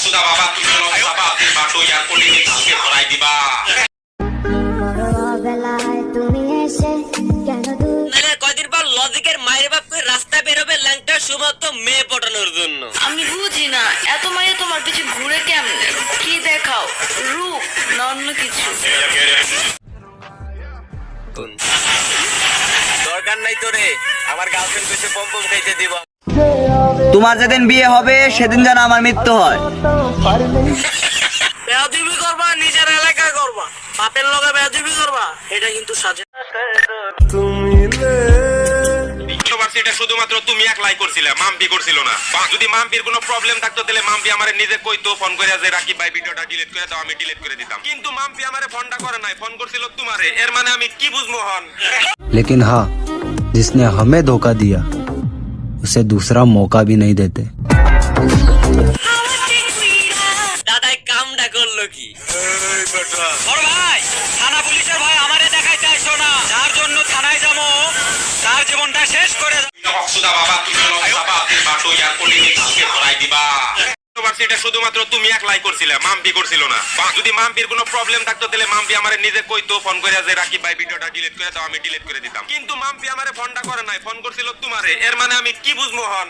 বকসুদা বাবা তুমি হলো বাবা তুই বাটো ইয়ার কোলে নিয়ে ধরাই দিবা। নালে কয়দিন পর লজিকের মায়ের বাপ করে রাস্তা বেরোবে ল্যাংটা শুধুমাত্র মেয়ে পটানোর জন্য। আমি বুঝি না এত মাইয়া তোমার পিছে ঘুরে কেমনে? কি দেখাও, রূপ না অন্য কিছু? দরকার নাই তোরে, আমার গার্লফ্রেন্ড পেছে পম পম খাইতে দিব। তোমার যেদিন বিয়ে হবে সেদিন যেন আমার মৃত্যু হয়। বেয়াদবি করবা, নিজের এলাকায় করবা, বাপের লগে বেয়াদবি করবা, এটা কিন্তু সাজে। ইউনিভার্সিটি শুধুমাত্র তুমি একলাই করছিলে, মাম্পি করছিল না। যদি মাম্পির কোনো প্রবলেম থাকতো তাহলে মাম্পি আমারে নিজে কইতো ফোন করে যে রাকিব ভাই ভিডিওটা ডিলিট করে দাও, আমি ডিলিট করে দিতাম। কিন্তু মাম্পি আমারে ফোনটা করে নাই, ফোন করছিল তোমারে। এর মানে আমি কি বুঝবো হন? लेकिन हाँ, जिसने हमें धोखा दिया उसे दूसरा मौका भी नहीं देते। দাদাই কামটা করলো কি? বড় ভাই, থানা পুলিশের ভাই আমারে দেখাইতে আইছো না, যার জন্য থানায় যাবো তার জীবনটা শেষ করে দাও। বকসুদা বাবা তুমি হলো বাবা তুই বাটো ইয়ার কোলে নিয়ে ধরাই দিবা। ইউনিভার্সিটি শুধুমাত্র তুমি একলাই করছিলে, মাম্পি করছিল না। যদি মাম্পির কোনো প্রবলেম থাকতো তাহলে মাম্পি আমারে নিজে কইতো ফোন করে যে রাকিব ভাই ভিডিওটা ডিলিট করে দাও, আমি ডিলিট করে দিতাম। কিন্তু মাম্পি আমারে ফোনটা করে নাই, ফোন করছিল তোমারে। এর মানে আমি কি বুঝবো হন?